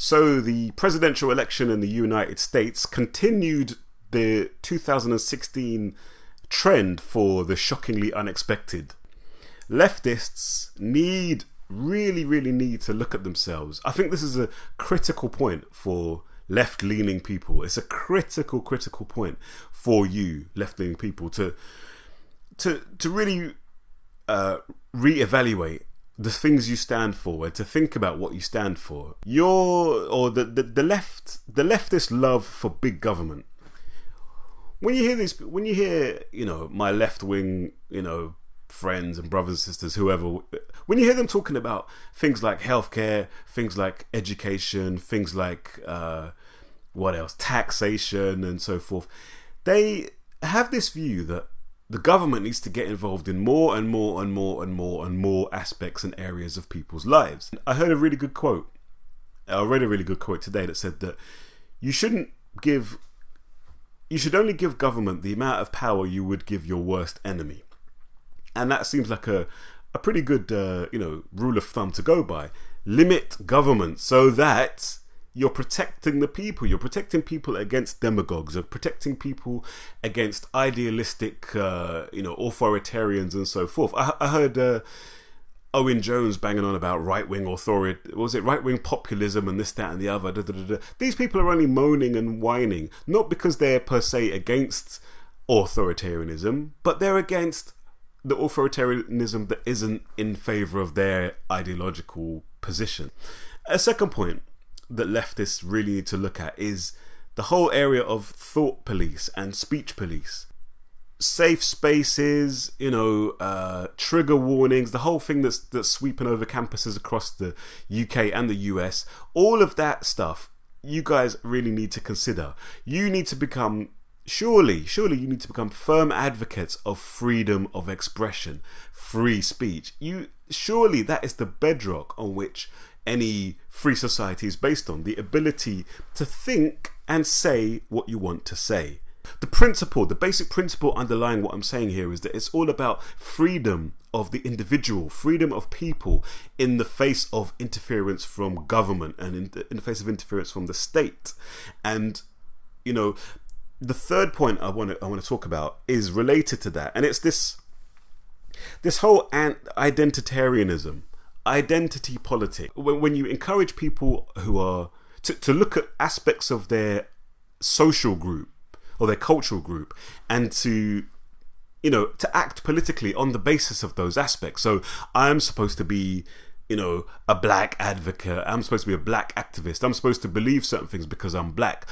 So the presidential election in the United States continued the 2016 trend for the shockingly unexpected. Leftists really need to look at themselves. I think this is a critical point for left-leaning people. It's a critical point for you, left-leaning people, to really reevaluate the things you stand for and to think about what you stand for. The leftist love for big government. When you hear my left-wing, friends and brothers and sisters, whoever, when you hear them talking about things like healthcare, things like education, things like taxation and so forth, they have this view that the government needs to get involved in more and more aspects and areas of people's lives. I heard a really good quote. I read a really good quote today that said that you should only give government the amount of power you would give your worst enemy. And that seems like a pretty good rule of thumb to go by. Limit government so that you're protecting the people. You're protecting people against demagogues. You're protecting people against idealistic, authoritarians and so forth. I heard Owen Jones banging on about right-wing right-wing populism and this, that and the other. These people are only moaning and whining, not because they're per se against authoritarianism, but they're against the authoritarianism that isn't in favour of their ideological position. A second point that leftists really need to look at is the whole area of thought police and speech police. Safe spaces, trigger warnings, the whole thing that's sweeping over campuses across the UK and the US. All of that stuff you guys really need to consider. You need to become Surely you need to become firm advocates of freedom of expression, free speech. Surely that is the bedrock on which any free society is based on, the ability to think and say what you want to say. The basic principle underlying what I'm saying here is that it's all about freedom of the individual, freedom of people in the face of interference from government and in the face of interference from the state. And, the third point I want to talk about is related to that, and it's this whole identitarianism, identity politics. When you encourage people who are to look at aspects of their social group or their cultural group and to act politically on the basis of those aspects. So I'm supposed to be a black advocate. I'm supposed to be a black activist. I'm supposed to believe certain things because I'm black.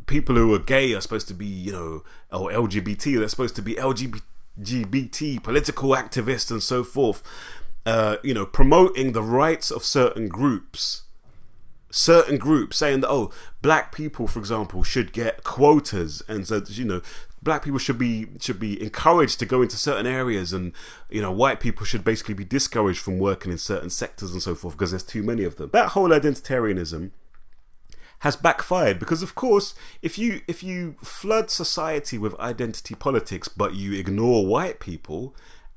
People who are gay are supposed to be, or LGBT, they're supposed to be LGBT, political activists and so forth. Promoting the rights of certain groups saying that, black people, for example, should get quotas, and so, black people should be encouraged to go into certain areas, and white people should basically be discouraged from working in certain sectors and so forth because there's too many of them. That whole identitarianism has backfired because, of course, if you flood society with identity politics but you ignore white people,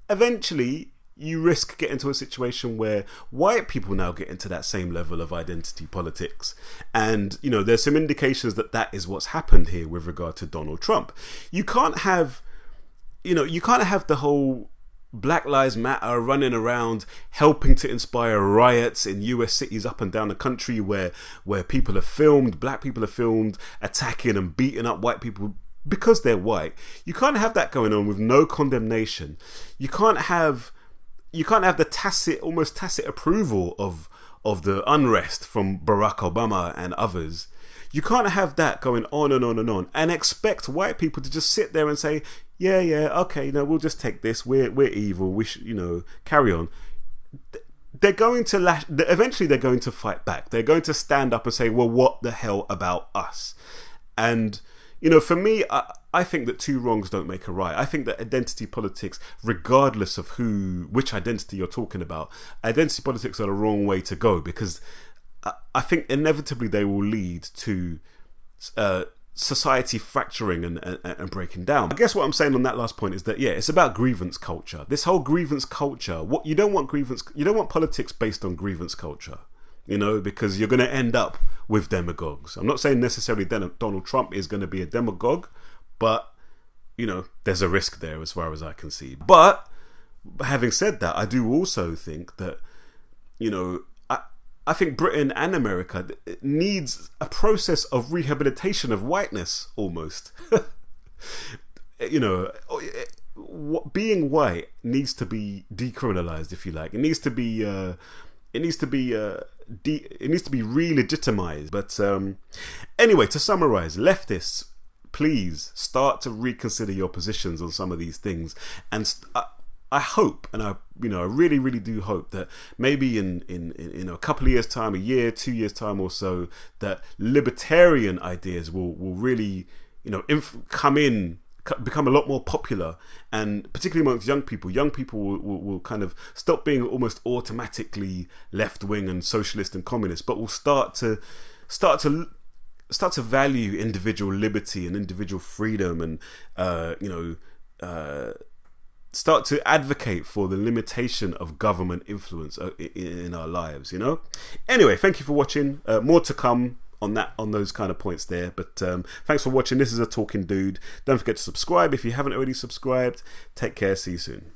eventually you risk getting to a situation where white people now get into that same level of identity politics. And, there's some indications that is what's happened here with regard to Donald Trump. You can't have the whole Black Lives Matter running around helping to inspire riots in US cities up and down the country where black people are filmed attacking and beating up white people because they're white. You can't have that going on with no condemnation. You can't have the almost tacit approval of the unrest from Barack Obama and others. You can't have that going on and expect white people to just sit there and say, yeah, okay, we'll just take this. We're evil. We should, carry on. They're going to eventually they're going to fight back. They're going to stand up and say, well, what the hell about us? And, for me, I think that two wrongs don't make a right. I think that identity politics, regardless of which identity you're talking about, identity politics are the wrong way to go, because I think inevitably they will lead to society fracturing and breaking down. I guess what I'm saying on that last point is that, it's about grievance culture. This whole grievance culture, you don't want politics based on grievance culture. you know, because you're going to end up with demagogues. I'm not saying necessarily Donald Trump is going to be a demagogue, but, you know, there's a risk there as far as I can see. But having said that, I do also think that, you know, I think Britain and America needs a process of rehabilitation of whiteness, almost. You know, being white needs to be decriminalized, if you like. It needs to be re-legitimized. But anyway, to summarize, leftists, please start to reconsider your positions on some of these things. And I hope, and I really, really do hope that maybe in a couple of years' time, a year, 2 years' time or so, that libertarian ideas will really, you know, become a lot more popular, and particularly amongst young people. Young people will kind of stop being almost automatically left-wing and socialist and communist, but will start to value individual liberty and individual freedom, and start to advocate for the limitation of government influence in our lives, you know. Anyway, thank you for watching. More to come on those kind of points there. But thanks for watching. This is a Talking Dude. Don't forget to subscribe if you haven't already subscribed. Take care. See you soon.